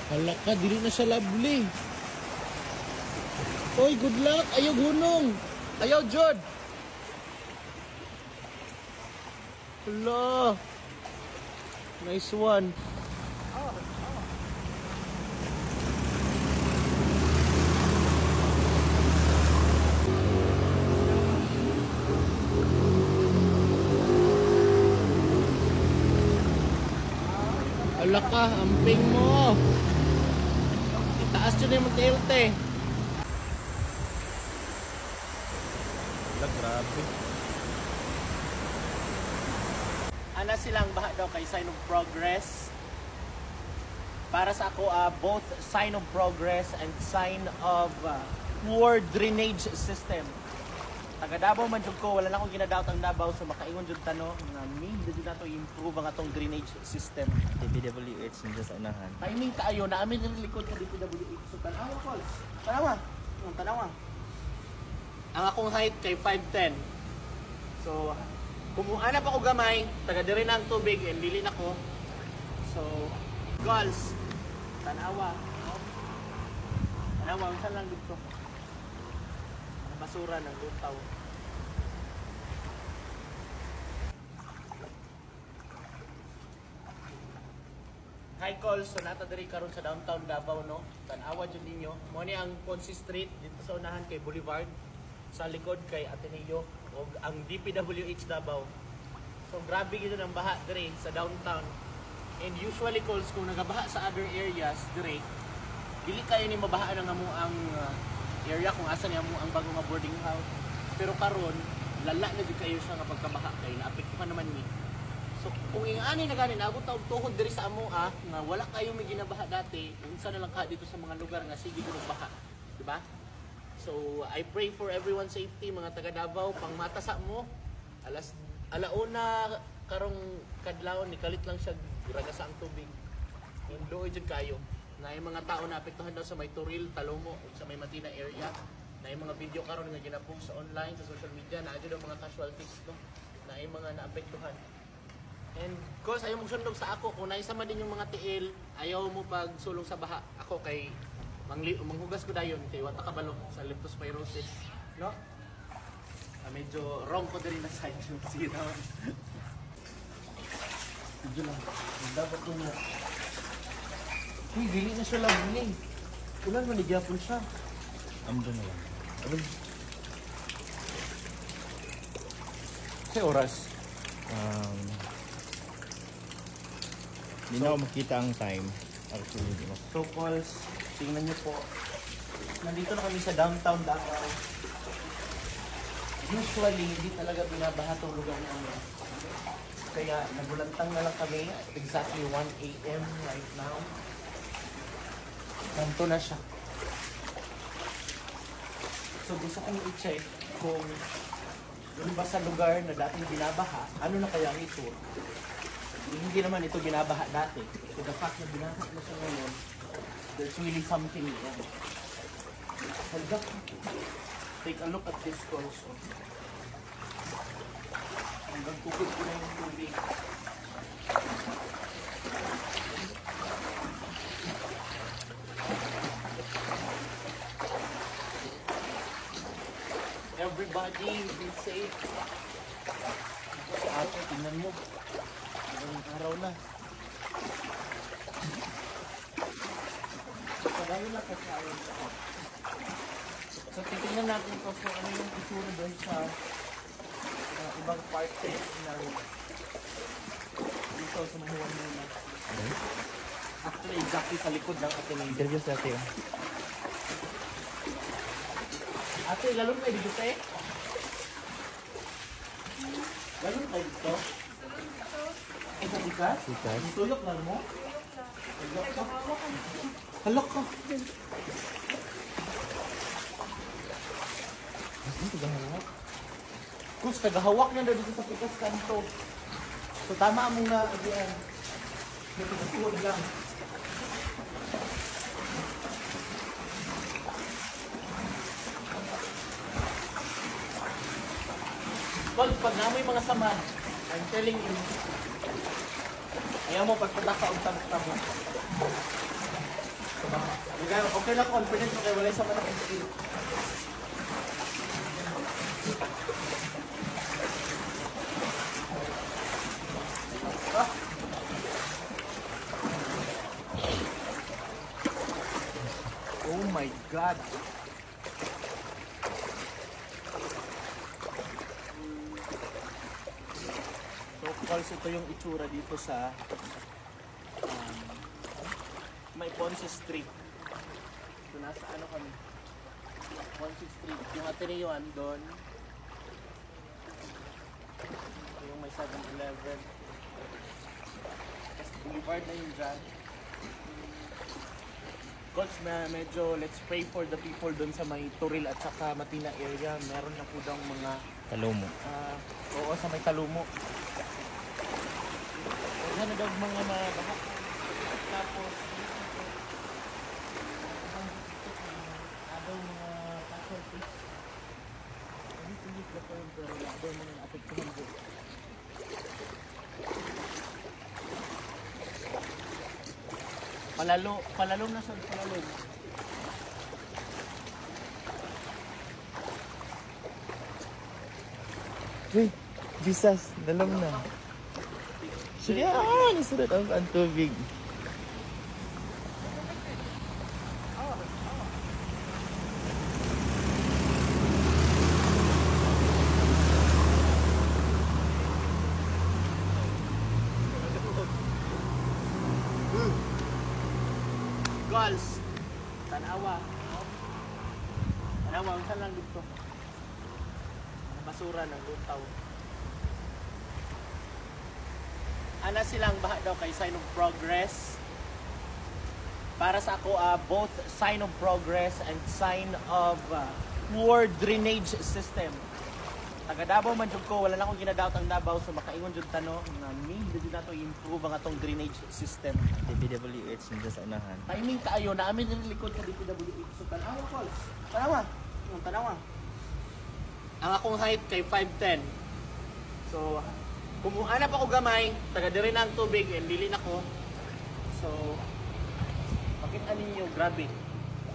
Hala ka, dili na siya lovely. Oy, good luck. Ayaw gunong. Ayaw, Jod. Hala. Nice one. Hala ka, amping mo. Itaas yun yung tilte. Hala, grabe. Ana silang baha daw kay sign of progress. Para sa ako, both sign of progress and sign of poor drainage system. Taga Davao man jud ko, wala na akong ginadaot ang Davao, so makaingon jud tano nga need jud nato improve ang atong drainage system. DPWH nyo sa unahan. Timing kaayo na amin rin likod sa DPWH. So tanawa, Col. Tanawa. Tanawa. Ang akong height kay 5'10". So kumuha na pa ko gamay, taga diri na ang tubig and dili na ko. So goals. Tanawa. Tanawa, unsa lang dito. Basura ng lutaw. Hi Col, so nata diri karon sa downtown Davao, no? Tan-awa jud ninyo. Mo ni ang Ponce Street dito sa unahan kay Boulevard, sa likod kay Ateneo o ang DPWH Davao. So grabe gid ang baha diri sa downtown. And usually calls kung nagabaha sa other areas diri, dili kayo ni mabaha ang ang area kung asa niya mo ang bago nga boarding house. Pero karon lala na jud kayo siya nga pagkabaha kay naapektuhan naman ni. So kung ingani na gani naabot ta og tuhod diri sa amo nga wala kayo may ginabaha dati, unsa na lang ka dito sa mga lugar nga sige gud baha, di ba? So I pray for everyone's safety mga taga Davao, pangmata sa mo. Alauna karong kadlaw ni kalit lang siya ragasa ang tubig. Hindoy jud kayo. Na yung mga tao na apektuhan daw sa may Turil, Talomo, sa may Matina area. Na yung mga video karon nga ginapost sa online, sa social media, na adyo daw mga casualties, no? Na yung mga naapektuhan. And of course, ayaw mong sundog sa ako. Kung naisa man din yung mga tiil, ayaw mo pagsulong sa baha. Ako kay manghugas ko dayon kay wata kabalo sa leptospirosis, no? Medyo wrong ko din na side yung sige naman. Medyo lang. Dapat ko na. Uy, dili na siya lovely. Ulan mo, nagyapon siya. Amdo na lang. Kasi oras. Hindi na ako makita ang time. Actually, di ba? So, calls, tingnan niyo po. Nandito na kami sa downtown Davao. Usually, hindi talaga binabaha itong lugar namin. Kaya, nagulantang na lang kami at exactly 1 AM right now. Ganto na siya. So gusto kong i-check kung doon ba sa lugar na dating binabaha, ano na kaya ito? Hindi naman ito binabaha dati. So the fact na binabaha na siya ngayon, there's really something wrong. Hold up. Take a look at this also. Hanggang tukod ko na yung tubig. Everybody be safe. Ito sa atin, tingnan mo. Ang araw na. Pagano lang kasi araw sa atin. So titingnan natin ito kung ano yung itsura doon sa ibang parte na dito sa mahuwan muna. Actually, exactly sa likod ng atin. Interview sa atin. Ate, lalong kayo dito, te? Lalong kayo dito? Ay, sa bikas? Bikas. Tulok lang mo? Tulok ka? Halok ka? Ano tagahawak? Kus, tagahawak niya daw dito sa pikas kanto. So, tama mo nga, again. Nagkakasuod lang. Pag namoy mga samad, I'm telling you, ayaw mo pagpadaka o tabok-tabok. Okay lang, confident ko kay wala sa mga skill. Oh my God! So, also ito yung itsura dito sa may Ponce Street. So, nasa ano kami? Ponce Street. Yung Ateneuan doon. Yung may 7-Eleven. Tapos Boulevard na yun dyan. Coach, medyo let's pray for the people doon sa may Turil at saka Matina area. Meron na po daw mga Talumo. oo, sa may Talumo. Ano daw mga mabaha. Tapos daw mga casualties. Hindi na po yung pero wala daw mga naapektuhan po. Palalo na sa palalo. Wait, Jesus, dalam na. Siya, nasulat ang tubig. Girls, tanawa. Tanawa, saan lang dito? Basura ng lutaw. Ana silang baha daw kay sign of progress. Para sa ako, both sign of progress and sign of poor drainage system. Taga Davao man jud ko, wala na akong ginadawat ang Davao, so makaingon jud tano nga need jud nato improve ang atong drainage system. DPWH nila sa unahan. Timing kaayo na amin rin likod sa DPWH. So tanawa, Paul. Tanawa. Tanawa. Ang akong height kay 5'10". So kumuha pa ako gamay, taga diri na ang tubig and dili na ko. So makita ninyo, grabe.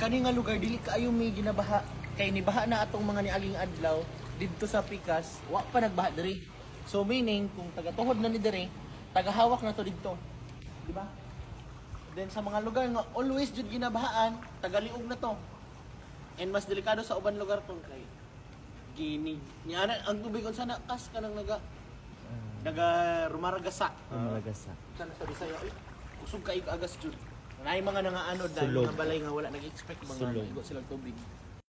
Kani nga lugar dili kaayo may ginabaha. Kay nibaha na atong mga niaging adlaw didto sa Pikas, wa pa nagbaha diri. So meaning kung taga tuhod na ni diri, taga hawak na to didto. Di ba? Then sa mga lugar nga always jud ginabahaan, taga liog na to. And mas delikado sa uban lugar tong kay ginig. Nya ang tubig unsa na kas kanang naga rumaragasa. Rumaragasa. Sana sa Bisaya ay kusog kay agas jud. Nay mga nangaano dahil Sulog. mga balay nga wala nag-expect mga Sulog. igo silang tubig.